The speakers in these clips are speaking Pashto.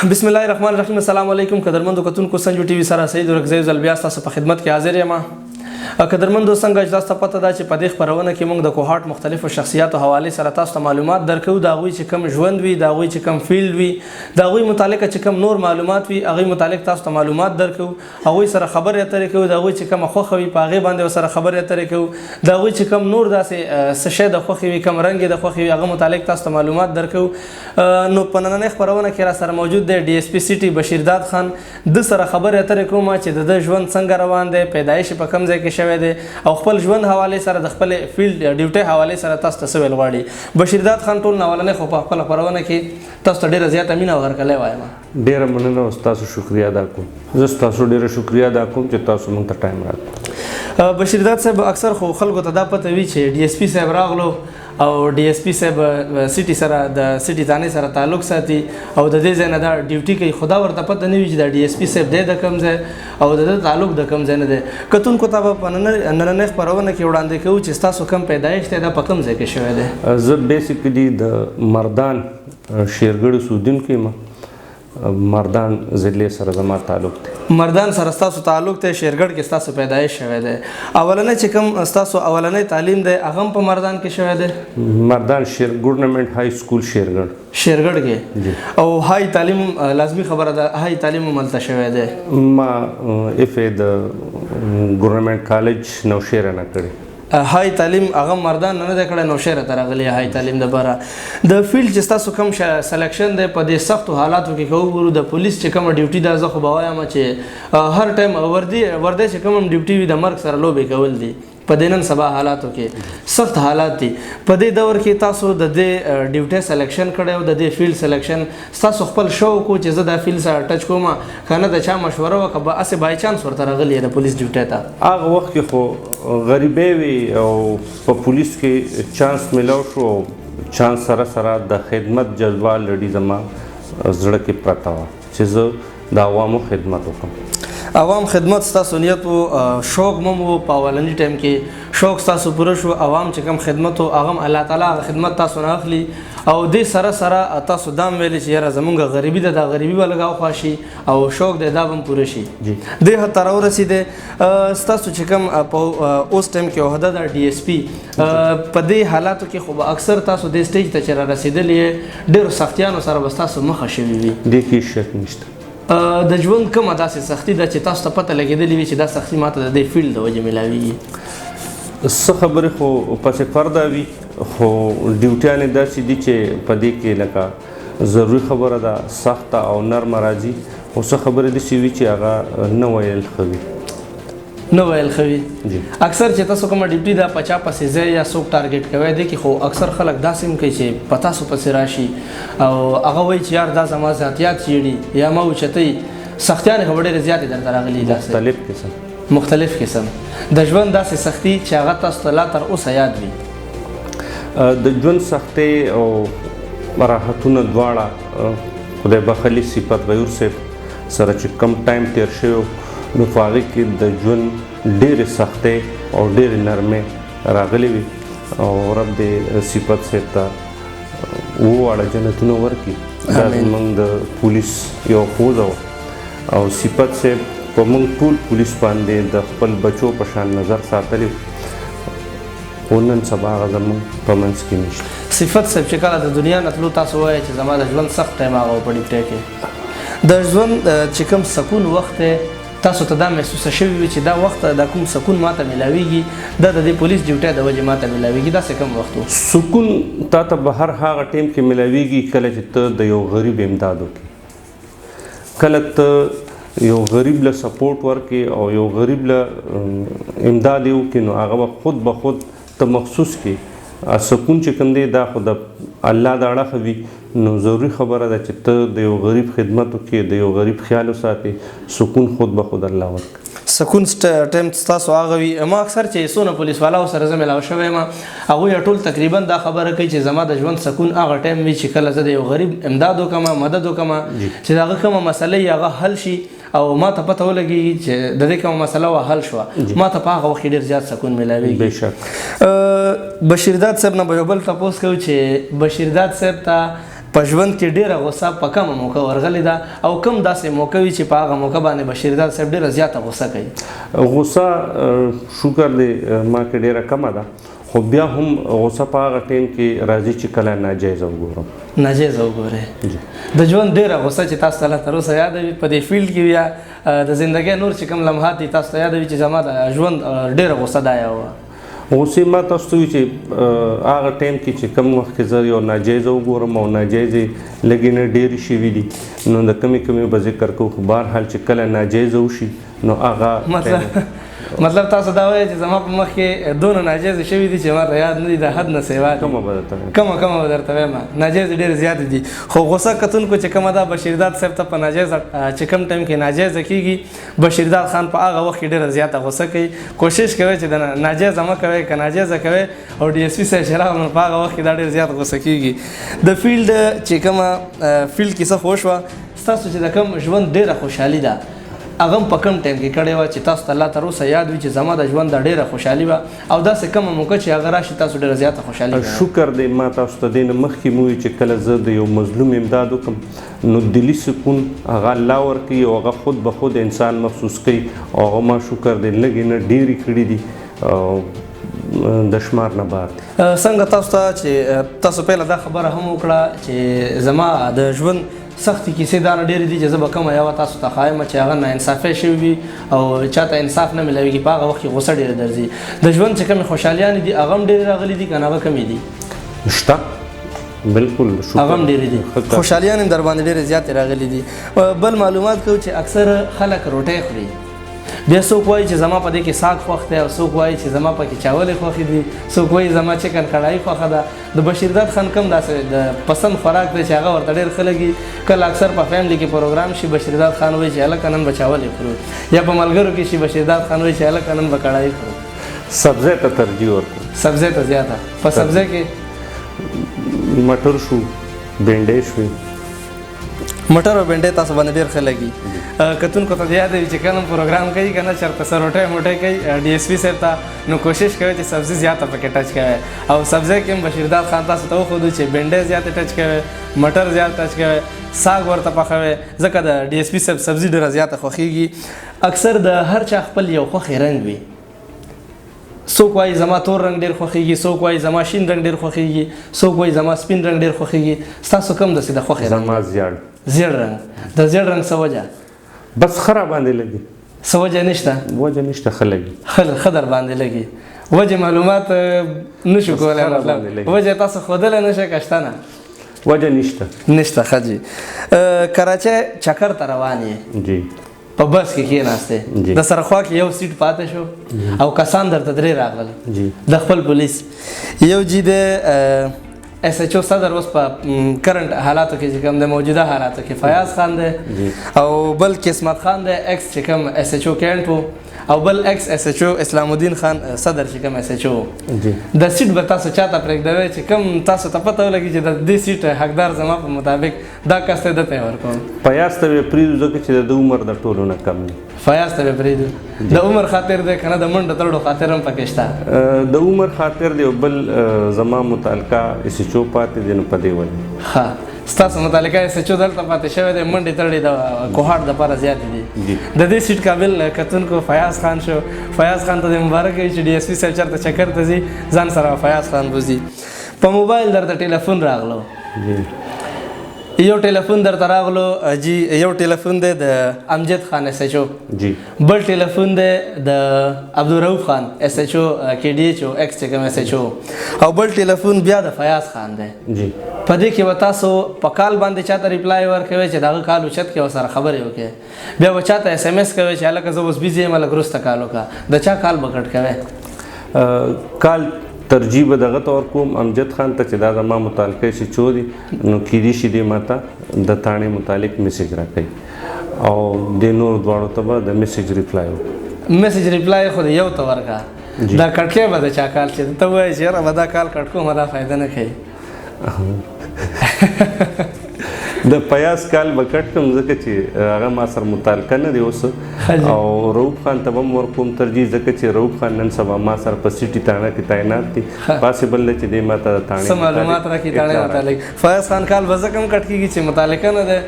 بسم الله الرحمن الرحیم. السلام علیکم قدرمنو کتونکو سنجو ټي وي سره سید ورکزی زل بیا تاسو په خدمت کې حاضر یم. قدرمنو څنګه اجازه ته پته ده چې په دې خبرونه کې موږ د کوهاټ مختلفو شخصیاتو حواله سره تاسو ته معلومات درکو، دا غوي چې کم ژوند وي، دا غوي چې کم فیلډ وي، دا غوي متعلق چې کم نور معلومات وي، هغه متعلق تاسو ته معلومات درکو، هغه سره خبرې اترې کوو، دا غوي چې کم خوخه وي په هغه باندې سره خبرې اترې کوو، دا غوي چې کم نور داسې سشه د خوخه وي، کم رنگ د خوخه وي، هغه متعلق تاسو ته معلومات درکو. نو په نننۍ خبرونه کې را سره موجود دی DSP بشیر خان. د سره خبرې اترې کوم چې د ژوند څنګه روان دی، پیدایش په کوم ځای کې شوی دی، او خپل ژوند حواله سره د خپل فیلډ ډیوټي حواله سره تاسو ته سوال غواړي. بشیر خان ټول ناولنې خو په خپل خبرونه کې تاسو ته ډیره زیاته مینه ورکړلې وایم. ډیره مننه او تاسو شکریا ادا کوم. زه تاسو ډیره شکریا ادا کوم چې تاسو موږ ته ټایم راکړ. بشیر صاحب اکثر خو خلکو ته دا پته وی چې DSP صاحب راغلو او DSP صاحب سټي سره د سټي ځانې سره تعلق ساتي او د دې ځای نه دا ډیوټي کوي، خدا ورته پته نه وي چې دا DSP صاحب دی د کوم ځای او د تعلق د کوم ځای نه دی. کتونکو ته په نننۍ خبرونه کې وړاندې کوو چې تاسو کم پیدایش دی دا په کوم ځای کې شوی دی؟ زه بیسیکلی د مردان شیرګړ اوسیدونکی یم. مردان ضلع سره زما تعلق دی. مردان سره تاسو تعلق دی، شیرګړ کې تاسو پیدایش شوی دی. اولنې چې کوم تاسو اولنې تعلیم دی هغه په مردان کې شوی دی؟ مردان شیر ګورنمنت های سکول شیرګړ کې. او های تعلیم لازمی خبره ده، های تعلیم ملته شوی دی؟ ما اف د ګورنمنت کالج نوشهره نه کړی. های تعلیم هغه مردان نه ده کړی، نوشهره ته راغلی های تعلیم د بره. د فیلډ چې تاسو کوم سلیکشن دی په دې سختو حالاتو کې کوو، د پولیس چې کوم ډیوټي ده زه خو به وایم چې هر ټایم وردی چې کوم ډیوټي وي د مرګ سره لوبې کول دي. په دې نن سبا حالاتو کې سخت حالات دي. په دې دور کې تاسو د دې ډیوټي سلیکشن کړی او د دې فیلډ سلیکشن تاسو خپل شوق کو چې زه د فیلډ سره ټچ کوم، کنه د چا مشوره وکړه به اسه بای چانس ورته راغلی د پولیس ډیوټي ته؟ هغه وخت کې خو غریبې وي او په پولیس کې چانس ملو شو. چانس سره سره د خدمت جذبه لړۍ زما زړه کې پرته وه چې زه د عوامو خدمت وکړم. عوام خدمت ستاسو نیت و، شوق مو په اولنی ټایم کې شوق ستاسو پوره شو. عوام چې کوم خدمت و هغه الله تعالی خدمت تاسو نه اخلي او دې سره سره تاسو دام ویل چې یاره زمونږ غریبي ده، دا غریبي به لږ خواشي او شوق دی دا به پوره شي. دې حد ته راورسېدی ستاسو چې کوم په اوس ټایم کې عہده ده DSP. په دې حالاتو کې خو به اکثر تاسو دې سټیج ته چې را رسېدلي ډېرو سختیانو سره به ستاسو مخه شوي وي. دې کې شک نشته. د ژوند کومه داسې سختي ده چې تاسو ته پته لګېدلې وي چې دا سختي ماته د دې فیلډ د وجې میلاویږي؟ څه خبرې خو پسې پرده وي، خو ډیوټیانې داسې دي چې په دې کې لکه ضروري خبره ده سخته او نرمه راځي، خو څه خبرې داسې وي چې هغه نه ویل ښه وي. نه ویل ښه وي. اکثر چې تاسو کومه ډیوټي ده په چا پسې ځای یا څوک ټارګېټ کوی دی کې، خو اکثر خلک داسې هم کوي چې په تاسو پسې راشي او هغه وایي چې یار دا زما ذاتیات چیړي یا ما اوچتوي. سختیانې خو ډېرې زیاتې درته راغلي، مختلف قسم د ژوند داسې سختي چې هغه تاسو ته لا تر اوسه یاد وي. د ژوند سختۍ او راحتونه دواړه خدای بخلي صفت غیور صاحب سره چې کم ټایم تیر شوی نو په هغې کې د ژوند ډېرې سختۍ او ډېرې نرمۍ راغلې وي او رب دې صفت صاحب ته واړه جنتونه ورکړي. دا زموږ د پولیس یو پوزه وه او صفت صاحب په موږ ټول پولیس باندې د خپل بچو په شان نظر ساتلی خو نن سبا هغه زموږ په منځ کې نشته. صفت صاحب چې کله د دنیا نه تلو تاسو وایئ چې زما د ژوند سخت ټایم هغه په ډیوټۍ کې د ژوند چې کوم سکون وخت دی تاسو ته دا محسوسه شوي وي چې دا وخت دا کوم سکون ماته میلاویږي دا د دې پولیس ډیوټۍ د وجې ماته میلاویږي؟ داسې کوم وخت و؟ سکون تا ته به هر هغه ټایم کې میلاویږي کله چې ته د یو غریب امداد وکړې، کله ته یو غریب له سپورټ ورکړې او یو غریب له امداد یې وکړې نو هغه به خود ته محسوس کړي. سکون چې کوم دی دا خو د الله د اړخه وي نو ضروري خبره ده چې ته د یو غریب خدمت وکړې، د یو غریب خیال وساتې، سکون خود به خود الله ورکړي. سکون ټایم ستاسو هغه وي. ما اکثر چې څونه پولیس والاو سره زه میلاو شوی یم هغوی ټول تقریبا دا خبره کوي چې زما د ژوند سکون هغه ټایم وي چې کله زه د یو غریب امداد وکړم، مدد وکړم، چې د هغه کومه مسله هغه حل شي او ما ته پته ولګي چې د دې کومه مسله حل شوه، ما ته په هغه وخت ډېر زیات سکون میلاویږي. بشیر صاحب نه به یو بل تپوس کوو چې بشیر صاحب ته په ژوند کې ډیره غوسه په کومه موقع ورغلې ده او کوم داسې موقع وي چې په هغه موقع باندې بشیر داد صاحب ډیره زیاته غوسه کوي؟ غوسه شکر دی ما کې ډیره کمه ده، خو بیا هم غوسه په هغه ټیم کې راځي چې کله ناجایزه وګورم. ناجایزه وګورئ. د ژوند ډیره غوسه چې تاسو ته لا تر اوسه یاد وي په دې فیلډ کې بیا د زندګۍ نور چې کوم لمحات دي تاسو ته یاد وي چې زما د ژوند ډیره غوسه دا وه؟ غوسې ما تاسو ته وي چې هغه ټایم کې چې کوم وخت کې زه یو ناجایزه وګورم او ناجایزې لږې نه ډېرې شوي دي نو د کمې به ذکر کوو، خو بهرحال چې کله ناجایزه وشي نو هغه مطلب تاسو دا وایئ چې زما په مخ کې دونه ناجایزې شوي دي چې ما ته یاد نه دي، د حد نه سیوا دي. کومه به درته وایم ناجایزې ډېرې زیاتې دي، خو غوسه کتونکو چې کومه ده بشیر داد صاحب ته په ناجایزه چې کوم ټایم کې ناجایزه کېږي بشیر داد خان په هغه وخت کې ډېره زیاته غوسه کوي. کوشش کوي چې د ناجایزه مه کوئ، که ناجایزه کوئ او DSP صاحب چې راغلل په هغه وخت کې دا ډېر زیات غوسه کېږي. د فیلډ چې کومه فیلډ کیسه خو وشوه ستاسو چې د کوم ژوند ډېره خوشحالي ده هغه په کوم ټایم کې کړې وه چې تاسو ته لا تر اوسه یاد وي چې زما د ژوند دا ډېره خوشحالي وه او داسې کومه موقع چې هغه راشي تاسو ډېره زیاته خوشحالي کوئ؟ شکر دی ما تاسو ته دې نه مخکې مو وي چې کله زه د یو مظلوم امداد وکړم نو دلي سکون هغه الله ورکوي او هغه خود به خود انسان محسوس کوي او هغه ما شکر دی لږې نه ډېرې کړي دي د شمار نه بار دي. څنګه تاسو ته چې تاسو پهله دا خبره هم وکړه چې زما د ژوند سختې کیسې دا نه ډېرې دي چې زه به کومه یوه تاسو ته ښایم چې هغه ناانصافۍ شوي وي او چاته انصاف نه میلاویږي په هغه وخت کې غوسه ډېره درځي. د ژوند چې کومې خوشحالیانې دي هغه هم ډېرې راغلي دي که نه هغه کمې دي؟ شته بالکل هغه هم ډېرې دي، خوشحالیانې هم در باندې ډېرې زیاتې راغلي دي. بل معلومات کوو چې اکثر خلک روټۍ خوري، بیا څوک وایي چې زما په دې کې ساګ خوښ دی او څوک وایي چې زما پکې چاولې خوښې دي، څوک وایي زما چکن کړایي خوښه ده. د بشیر داد خان کوم داسې د پسند خوراک دی چې هغه ورته ډېر ښه لګي؟ کله اکثر په فیملی کې پروګرام شي بشیر داد خان وایي چې هلکه نن به چاولې خورو، یا په ملګرو کې شي بشیر داد خان وایي چې هلکه نن به کړایي خورو. سبزی ته ترجیح ورکړو. سبزی ته زیاته؟ په سبزی کې مټر شو، بینډۍ شوې. مټر او بینډۍ تاسو باندې ډېر ښه لګي. کتونکو ته یاد وي چې کله پروګرام کوي که نه چېرته څه روټۍ موټۍ کوي DSP صاحب ته نو کوشش کوي چې سبزي زیاته پکې ټچ کوي او سبزی کې هم بشیر داد خان تاسو ته وښودو چې بینډۍ زیاته ټچ کوي، مټر زیات ټچ کوي، ساګ ورته پخوي، ځکه د DSP صاحب سبزي ډېره زیاته خوښېږي. اکثر د هر چا خپل یو خوښې رنګ وي، څوک وایي زما تور رنګ ډېر خوښېږي، څوک وایي زما شین رنګ ډېر خوښېږي، څوک وایي زما سپین رنګ ډېر خوښېږي. ستاسو کوم داسې د خوښې رنګ؟ زما زیړ رنګ. د زیړ رنګ څه وجه؟ بس ښه را باندې لګي. څه وجه نشته؟ وجه نشته، ښه لګي. ښه در باندې لګي. وجه معلومات نشو کولی، مطلب وجه تاسو ښودلی نه شئ که شته نه؟ وجه نشته. ښه جي. کراچۍ چکر ته روان یې، په بس کې کېناستې، د سره خوا کې یو سیټ پاتې شو او کسان درته درې راغلل د خپل پولیس. یو جي د SHO صدر اوس په کرنٹ حالاتو کې چې کوم د موجوده حالاتو کې فیاض خان دی او بل قسمت خان دی ایکس چې کوم SHO کینټ و او بل ایکس SHO اسلام الدین خان صدر چې کوم SHO. د سیټ به تاسو چاته پرېږدوئ چې کوم تاسو ته پته ولګي چې د دې سیټ حقدار زما په مطابق دا کس ته دته ورکوم؟ فیاض ته به پرېږدو ځکه چې د عمر د ټولو نه کم دی. فیاض ته به پرېږدو د عمر خاطر دی که نه د منډه تړلو خاطر هم پکې شته؟ د عمر خاطر دی او بل زما متعلقه SHO پاتې دی نو په دې وجه. ښه، ستاسو متعلقه SHO دلته پاتې شوی دی، منډې تړلې د کوهاټ دپاره زیاتې دي. د دې سیټ قابل کتونکو فیاض خان شو. فیاض خان ته د مبارک وي چې DSP صاحب چېرته چکر ته ځي ځان سره فیاض خان بوځي. په موبایل درته ټلیفون راغلو، یو ټلیفون درته راغلو جی، یو ټلیفون دی د امجد خان SHO، بل ټلیفون دی د عبدالرؤف خان SHO KDH ایکس چې کوم SHO او بل ټلیفون بیا د فیاض خان دی. په دې کې به تاسو په کال باندې چاته ریپلای ورکوئ چې دغه کال اوچت کې ورسره خبرې وکړئ، بیا به چاته SMS کوئ چې هلکه زه اوس بیزي یم لږ وروسته کال وکړه. د چا کال به کټ کوئ؟ کال ترجیح به دغه ته ورکوم امجد خان ته چې دا زما متعلقه SHO دي نو کیدای شي دې ماته د تاڼې متعلق میسج راکوي او د نورو دواړو ته به د میسج ریپلای وکړو. میسج ریپلای خو یو ته ورکړه، دا کټکې به د چا کال چې ته وایې چې یاره به دا کال کټ کوم دا فایده نه کوي. د پیاز کال به کټ کړم ځکه چې هغه ما سره متعلقه نه دی اوس او رؤوف خان ته به هم ورکوم ترجیح ځکه چې رؤوف خان نن سبا ما سره په سیټي تاڼه کې تعینات دي پاسبل دی چې دی ما ته تاڼې څه معلومات راکړي تاڼې متعلق فیاض خان کال به ځکه هم کټ کېږي چې متعلقه نه دی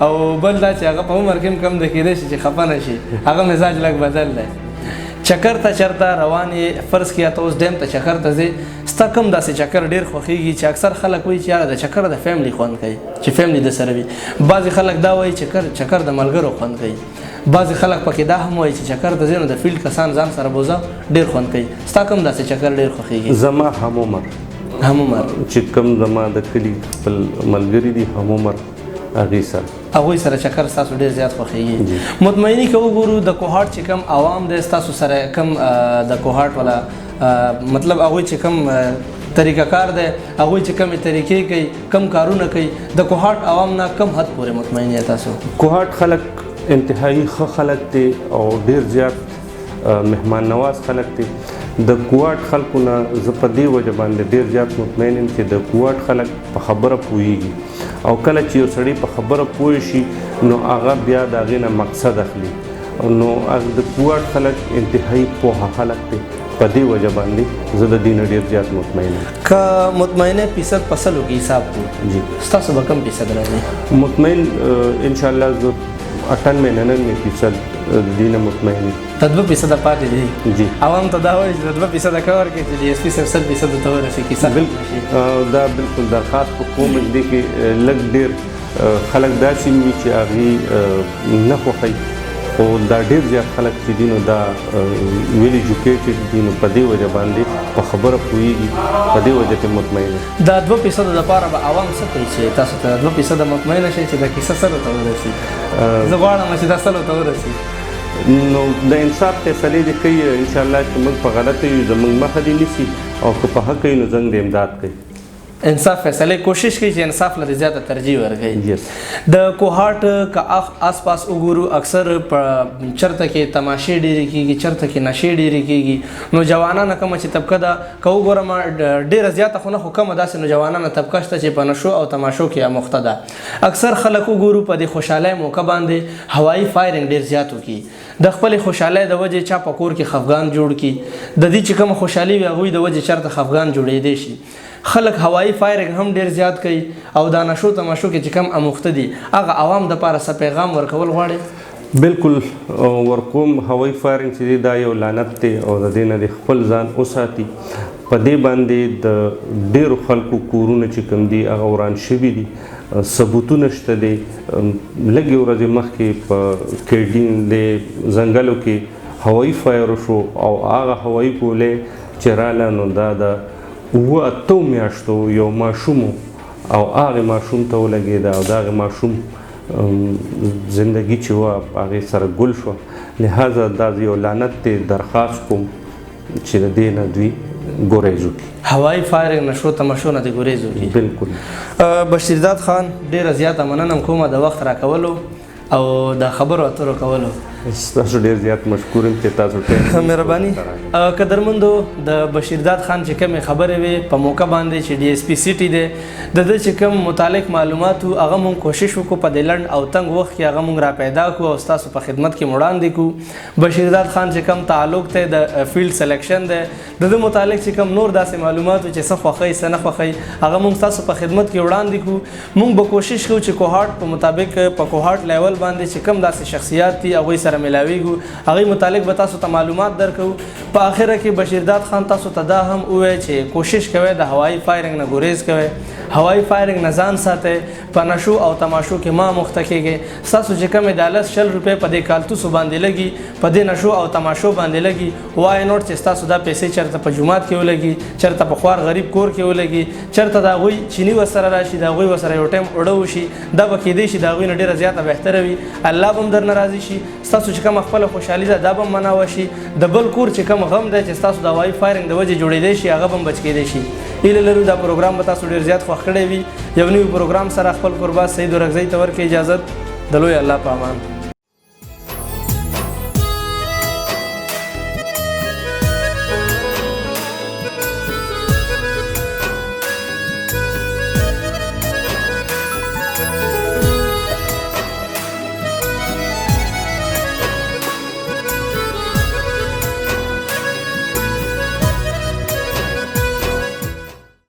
او بل دا چې هغه په عمر کې هم کم د کېدی شي چې خفه نه شي هغه مزاج لږ بدل دی چکر ته چرته روان یې فرض کړه ته اوس ډیم ته چکر ته ځې ستا کوم داسې چکر ډېر خوښېږي چې اکثر خلک وایي چې یاره د چکر د فیملی خوند کوي چې فیملی د سره وي بعضې خلک دا وایي چکر د ملګرو خوند کوي بعضې خلک پکې دا هم وایي چې چکر ته ځې نو د فیلډ کسان ځان سره بوزه ډېر خوند کوي ستا کوم داسې چکر ډېر خوښېږي زما هم عمر چې کوم زما د کلي خپل ملګري دي هم عمر هغوی سره چکر ستاسو ډېر زیات خوښېږي مطمئني که وګورو د کوهاټ چې کوم عوام دی ستاسو سره کوم د کوهاټ والا مطلب هغوی چې کوم طریقه کار دی هغوی چې کومې طریقې کوي کم کارونه کوي د کوهاټ عوام نه کم حد پورې مطمئن یې تاسو کوهاټ خلک انتهایی ښه خلک دي او ډېر زیات مهمان نواز خلک دي د کوهاټ خلکو نه زه په دې وجه باندې ډېر زیات مطمئن یم چې د کوهاټ خلک په خبره پوهېږي او کله چې یو سړی په خبره پوه شي نو هغه بیا د هغې نه مقصد اخلي نو د کوهاټ خلک انتهایی پوهه خلک دي په دې وجه باندې زه د دې نه ډېر زیات مطمئن یم که مطمئنه فیصد په سلو کې حساب کړو جی ستاسو به کم فیصد راځي مطمئن انشاءالله زه 98-99% د دې نه مطمئن یم ته 2% پاتې دي جی عوام ته دا وایي چې 2% کار کوي چې dsp صاحب 100% ته ورسېږي کیسه دا بالکل درخواست په کوم دي کې لږ ډېر خلک داسې وي چې هغې نه خوښوي خو دا ډېر زیات خلک چې دي نو دا ویل ایجوکیټډ دي نو په دې وجه باندې په خبره پوهېږي په دې وجه کې مطمئن یم دا 2% دپاره به عوام څه کوي چې تاسو ته 2% مطمئنه شئ چې دا کیسه سلو ته ورسي زه غواړم چې دا سلو ته ورسي نو د انصاف فیصلې دې کوي انشاءالله چې موږ په غلطه یو زموږ مخه دې نیسي او که په حق وي نو زنګ د امداد کوي انصاف فیصلې کوشش کوي چې انصاف له زیاته ترجیح ورکړي د کوهاټ که آس پاس وګورو اکثر په چرته کې تماشې ډېرې کېږي چرته کې نشې ډېرې کېږي نوجوانانه کومه چې طبقه ده که وګورم ډېره زیاته خو نه خو کمه داسې نوجوانانه طبقه شته چې په نشو او تماشو کې اموخته ده اکثر خلک وګورو په دې خوشحالۍ موقع باندې هوایي فایرنګ ډېر زیات وکړي د خپلې خوشحالۍ د وجې چا په کور کې خفګان جوړ کړي د دې چې کومه خوشحالي وي هغوی د وجې چېرته خفګان جوړېدی شي خلک هوایي فایرنګ هم ډېر زیات کوي او دا نشو تماشو کې چې کم اموخته دي هغه عوام دپاره څه پیغام ورکول غواړي بالکل ورکوم هوایي فایرنګ چې دی دا یو لعنت دی او د دې نه د خپل ځان وساتي په دې باندې د ډېرو خلکو کورونه چې کوم دي هغه وران شوي دي ثبوتونه شته دی لږې ورځې مخکې په کیډین د ځنګلو کې هوایي فایر وشو او هغه هوایي ګولۍ چې راله نو دا د 7 میاشتو یو ماشوم او هغې ماشوم ته ولګېده او د هغې ماشوم زندګي چې وه هغې سره ګل شوه لهذا دا یو لعنت دی درخواست کوم چې د دې نه دوی ګریز وکړي هوایي فایرنګ نشو تماشو نه د ګریز وکړي بالکل بشیرداد خان ډېره زیاته مننه کومه د وخت راکولو او د خبرو اترو کولو تاسو ډېر زیات مشکور یم چې تاسو ټایم مهرباني قدرمندو د بشیرداد خان چې کومې خبرې وې په موقع باندې چې dsp سیټي دی د ده چې کوم متعلق معلومات وو هغه مونږ کوشش وکړو په دې لنډ او تنګ وخت کې هغه مونږ را پیدا کړو او ستاسو په خدمت کې وړاندې کړو بشیرداد خان چې کوم تعلق ته د فیلډ سلیکشن دی د ده متعلق چې کوم نور داسې معلومات وو چې څه خوښوي څه نه خوښوي هغه مونږ ستاسو په خدمت کې وړاندې کړو مونږ به کوشش کوو چې کوهاټ په مطابق په کوهاټ لیول باندې چې کوم داسې شخصیات دي هغوی سره ملاویږو هغې متعلق به تاسو ته معلومات درکو په آخره کې بشیرداد خان تاسو ته دا هم ووایي چې کوشش کوئ د هوایي فایرنګ نه ګریز کوئ هوایي فایرنګ نه ځان ساتئ په نشو او تماشو کې ما مخته کېږئ ستاسو چې کومې د 10 روپۍ په دې کالتوسو باندې لګي په دې نشو او تماشو باندې لګي وای نوټ چې ستاسو دا پیسې چېرته په جومات کې ولګي چېرته په خوار غریب کور کې ولګي چېرته د هغوی چیني ورسره راشي د هغوی ورسره یو ټایم اوړه وشي دا به کېدی شي د هغوی نه ډېره زیاته بهتره وي الله به هم درنه راضي شي ستاسو چې کومه خپله خوشحالي ده دا به هم منع وشي د بل کور چې کوم غم دی چې ستاسو د هوایي فایرنګ د وجې جوړېدی شي هغه به هم بچ کېدی شي هیله لرو دا پروګرام به تاسو ډېر زیات خوښ کړی وي یو نوي پروګرام سره خپل قربا سعید ورکزی ته ورکړئ اجازت د لوی الله په امان